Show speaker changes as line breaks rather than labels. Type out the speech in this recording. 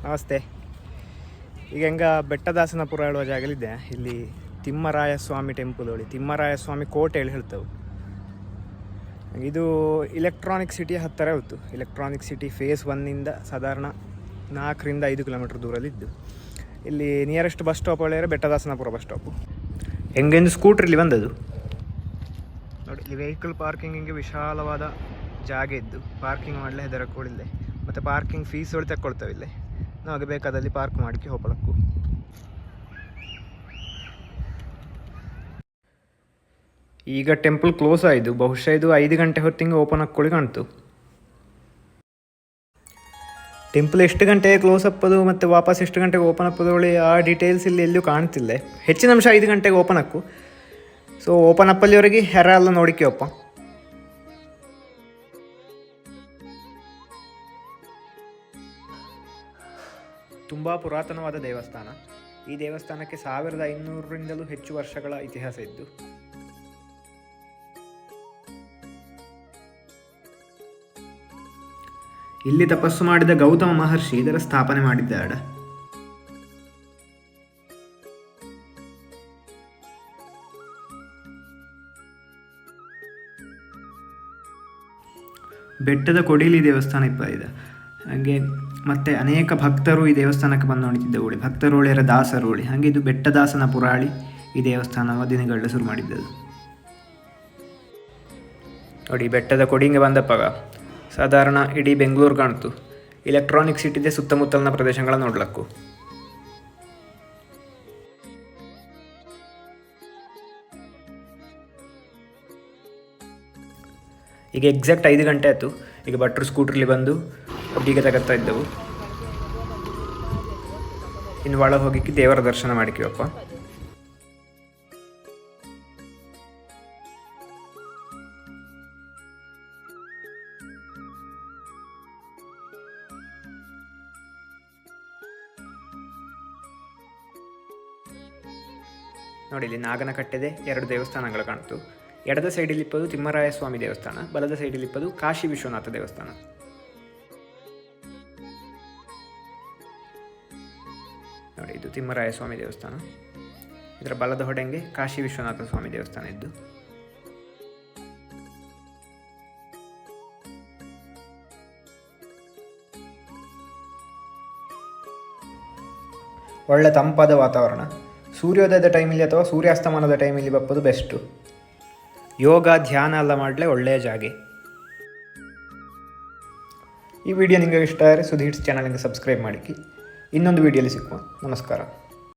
ನಮಸ್ತೆ. ಈಗ ಬೆಟ್ಟದಾಸನಪುರ ಹೇಳುವ ಜಾಗಲಿದ್ದೆ. ಇಲ್ಲಿ ತಿಮ್ಮರಾಯ ಸ್ವಾಮಿ ಟೆಂಪಲ್ ಹೇಳಿ, ತಿಮ್ಮರಾಯ ಸ್ವಾಮಿ ಕೋಟೆ ಹೇಳಿ ಹೇಳ್ತವೆ. ಇದು ಇಲೆಕ್ಟ್ರಾನಿಕ್ ಸಿಟಿಯ ಹತ್ತಿರ ಇತ್ತು. ಇಲೆಕ್ಟ್ರಾನಿಕ್ ಸಿಟಿ ಫೇಸ್ 1 ಸಾಧಾರಣ 4 ರಿಂದ 5 ಕಿಲೋಮೀಟರ್ ದೂರಲ್ಲಿದ್ದು. ಇಲ್ಲಿ ನಿಯರೆಸ್ಟ್ ಬಸ್ ಸ್ಟಾಪ್ ಹೇಳಿದರೆ ಬೆಟ್ಟದಾಸನಪುರ ಬಸ್ ಸ್ಟಾಪು. ಹೆಂಗೆಂದು ಸ್ಕೂಟ್ರಲ್ಲಿ ಬಂದದ್ದು ನೋಡಿ. ಇಲ್ಲಿ ವೆಹಿಕಲ್ ಪಾರ್ಕಿಂಗಿಗೆ ವಿಶಾಲವಾದ ಜಾಗ ಇದ್ದು ಪಾರ್ಕಿಂಗ್ ಮಾಡಲೇ ಹೆದರಕೊಳ್ಳಿಲ್ಲ. ಮತ್ತು ಪಾರ್ಕಿಂಗ್ ಫೀಸ್ ಹೇಳಿ ತಗೊಳ್ತವೆ. ಇಲ್ಲೇ ನಮಗೆ ಬೇಕಾದಲ್ಲಿ ಪಾರ್ಕ್ ಮಾಡಿಕೆ ಹೋಗಲಕ್ಕು. ಈಗ ಟೆಂಪಲ್ ಕ್ಲೋಸ್ ಆಯಿತು. ಬಹುಶಃ ಇದು 5 ಗಂಟೆ ಹೊತ್ತಿಗೆ ಓಪನ್ ಹಾಕ್ಕೊಳ್ಳಿ ಕಾಣ್ತು. ಟೆಂಪಲ್ ಎಷ್ಟು ಗಂಟೆಗೆ ಕ್ಲೋಸ್ ಅಪ್ಪದು ಮತ್ತು ವಾಪಸ್ ಎಷ್ಟು ಗಂಟೆಗೆ ಓಪನ್ ಅಪ್ಪದು ಹೇಳಿ ಆ ಡೀಟೇಲ್ಸ್ ಇಲ್ಲಿ ಎಲ್ಲೂ ಕಾಣ್ತಿಲ್ಲ. ಹೆಚ್ಚಿನ ಅಂಶ 5 ಗಂಟೆಗೆ ಓಪನ್ ಹಾಕು. ಸೊ ಓಪನ್ ಅಪ್ಪಲ್ಲಿವರೆಗೆ ಹೆರ ಎಲ್ಲ ನೋಡಿಕೆಯಪ್ಪ. ತುಂಬ ಪುರಾತನವಾದ ದೇವಸ್ಥಾನ. ಈ ದೇವಸ್ಥಾನಕ್ಕೆ 1500ರಿಂದಲೂ ಹೆಚ್ಚು ವರ್ಷಗಳ ಇತಿಹಾಸ ಇದ್ದು, ಇಲ್ಲಿ ತಪಸ್ಸು ಮಾಡಿದ ಗೌತಮ ಮಹರ್ಷಿ ಇದರ ಸ್ಥಾಪನೆ ಮಾಡಿದ್ದಾಡ. ಬೆಟ್ಟದ ಕೊಡಿಲಿ ದೇವಸ್ಥಾನ ಇದೆ. ಹಾಗೆ ಮತ್ತು ಅನೇಕ ಭಕ್ತರು ಈ ದೇವಸ್ಥಾನಕ್ಕೆ ಬಂದು ನೋಡುತ್ತಿದ್ದವು. ಭಕ್ತರೋಳಿಯರ ದಾಸರೋಳಿ. ಹಾಗೆ ಇದು ಬೆಟ್ಟದಾಸನ ಪುರಾಳಿ ಈ ದೇವಸ್ಥಾನವ ದಿನಗಳು ಶುರು ಮಾಡಿದ್ದದು ನೋಡಿ. ಬೆಟ್ಟದ ಕೊಡಿಂಗೆ ಬಂದಪ್ಪಾಗ ಸಾಧಾರಣ ಇಡೀ ಬೆಂಗಳೂರು ಕಾಣ್ತು. ಇಲೆಕ್ಟ್ರಾನಿಕ್ ಸಿಟಿದೆ ಸುತ್ತಮುತ್ತಲಿನ ಪ್ರದೇಶಗಳ ನೋಡ್ಲಕ್ಕು. ಈಗ ಎಕ್ಸಾಕ್ಟ್ 5 ಗಂಟೆ ಆಯಿತು. ಈಗ ಭಟ್ರು ಸ್ಕೂಟ್ರಲ್ಲಿ ಬಂದು ಒಡ್ಡಿಗೆ ತಗೋತಾ ಇದ್ದೆವು. ಇನ್ನು ಒಳಗೆ ಹೋಗಿಕ್ಕೆ ದೇವರ ದರ್ಶನ ಮಾಡಿಕೀವಪ್ಪ. ನೋಡಿ, ಇಲ್ಲಿ ನಾಗನಕಟ್ಟೆದೆ 2 ದೇವಸ್ಥಾನಗಳು ಕಾಣ್ತು. ಎಡದ ಸೈಡಲ್ಲಿ ಇಪ್ಪದು ತಿಮ್ಮರಾಯ ಸ್ವಾಮಿ ದೇವಸ್ಥಾನ, ಬಲದ ಸೈಡಲ್ಲಿ ಇಪ್ಪದು ಕಾಶಿ ವಿಶ್ವನಾಥ ದೇವಸ್ಥಾನ. ನೋಡಿ, ಇದು ತಿಮ್ಮರಾಯ ಸ್ವಾಮಿ ದೇವಸ್ಥಾನ. ಇದರ ಬಲದ ಹೊಡೆಂಗೆ ಕಾಶಿ ವಿಶ್ವನಾಥ ಸ್ವಾಮಿ ದೇವಸ್ಥಾನ ಇದ್ದು, ಒಳ್ಳೆ ತಂಪಾದ ವಾತಾವರಣ. ಸೂರ್ಯೋದಯದ ಟೈಮಲ್ಲಿ ಅಥವಾ ಸೂರ್ಯಾಸ್ತಮಾನದ ಟೈಮಲ್ಲಿ ಬಪ್ಪದು ಬೆಸ್ಟು. ಯೋಗ ಧ್ಯಾನ ಎಲ್ಲ ಮಾಡಲೇ ಒಳ್ಳೆಯ ಜಾಗೆ. ಈ ವಿಡಿಯೋ ನಿಮಗೆ ಇಷ್ಟ ಆದರೆ ಸುಧೀರ್ಸ್ ಚಾನಲ್ಗೆ ಸಬ್ಸ್ಕ್ರೈಬ್ ಮಾಡಿ. ಇನ್ನೊಂದು ವಿಡಿಯೋಲಿ ಸಿಕ್ಕುವ. ನಮಸ್ಕಾರ.